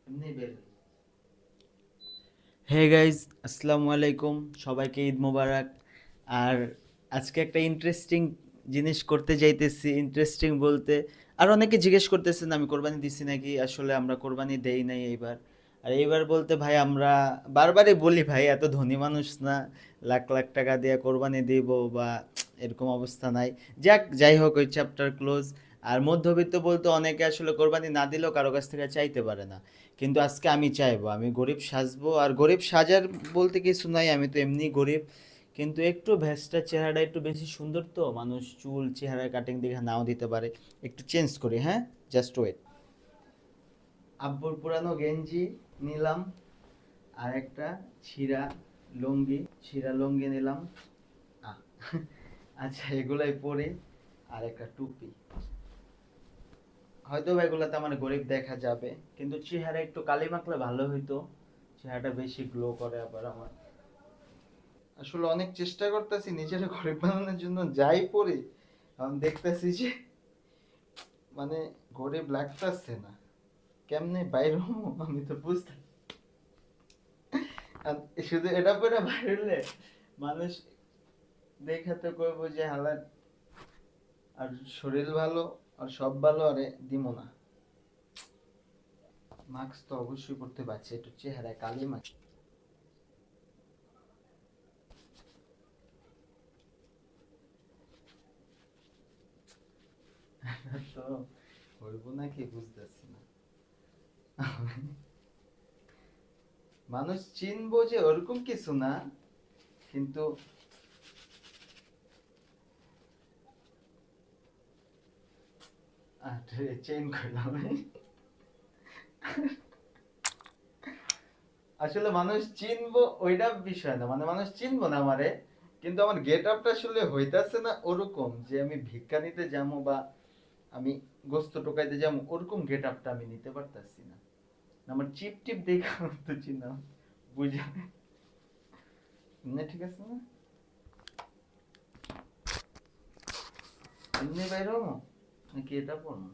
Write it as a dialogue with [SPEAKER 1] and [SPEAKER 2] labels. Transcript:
[SPEAKER 1] এমনি বের হই।
[SPEAKER 2] হে গাইজ, আসসালামু আলাইকুম, সবাইকে ঈদ মোবারক। আর আজকে একটা ইন্টারেস্টিং জিনিস করতে যাইতেছি। ইন্টারেস্টিং বলতে, আর অনেকে জিজ্ঞেস করতেছেন আমি কোরবানি দিছি নাকি। আসলে আমরা কোরবানি দেই নাই এইবার। আর এইবার বলতে ভাই আমরা বারবারই বলি ভাই এত ধনী মানুষ না, লাখ লাখ টাকা দিয়ে কোরবানি দিব বা এরকম অবস্থা নাই। যাই হোক, ওই চ্যাপ্টার ক্লোজ। আর মধ্যবিত্ত বলতে অনেকে আসলে কোরবানি না দিলেও কারো কাছ থেকে চাইতে পারে না। কিন্তু আজকে আমি চাইবো, আমি গরিব সাজবো। আর গরিব সাজার বলতে কিছু নাই, আমি তো এমনি গরিব। কিন্তু একটু ভেস্টার চেহারাটা একটু বেশি সুন্দর, তো মানুষ চুল চেহারার কাটিং দেখে নাও দিতে পারে। একটু চেঞ্জ করি, হ্যাঁ, জাস্ট ওয়েট। আব্বুর পুরানো গেঞ্জি নিলাম, আর একটা ছিঁড়া ছিঁড়া লুঙ্গি নিলাম। আহ, আচ্ছা, এগুলাই পরি। আর একটা টুপি। হয়তো বা এগুলাতে আমার গরিব দেখা যাবে, কিন্তু চেহারা একটু কালি মাখলে ভালো হইতো। চেহারাটা বেশি গ্লো করে আবার আমার। আসলে অনেক চেষ্টা করতেছি নিজের গরিব বানানোর জন্য, যাই পড়ি আমি দেখতেছি যে মানে গরিব লাগতেছে না। কেমনে বাইর হবো আমি তো বুঝতে, আর শুধু এটা পরে বাইর হলে মানুষ দেখে তো করবো যে হালার, আর শরীর ভালো আর সব ভালো, আরে দিমো না। মাস্ক তো অবশ্যই করতে পারছি, একটু চেহারায় কালি মাখ। তো হইব নাকি বুঝতেছি না। মানুষ চিনবো যে ওরকম কিছু না, কিন্তু চেঞ্জ করলাম। আসলে মানুষ চিনবো ওইটা বিষয় না, মানে মানুষ চিনবো না আমারে, কিন্তু আমার গেট আপটা আসলে হইতাছে না ওরকম যে আমি ভিক্ষা নিতে যাবো বা আমি গোস্ত টোকাইতে যাবো, ওরকম গেট আপটা আমি নিতে পারতাছি না। আমার চিপ টিপ দেখে আমার তো চিনা বুঝা না, ঠিক আছে না? এমনি বাইর হবো নাকি এটা পড়বো?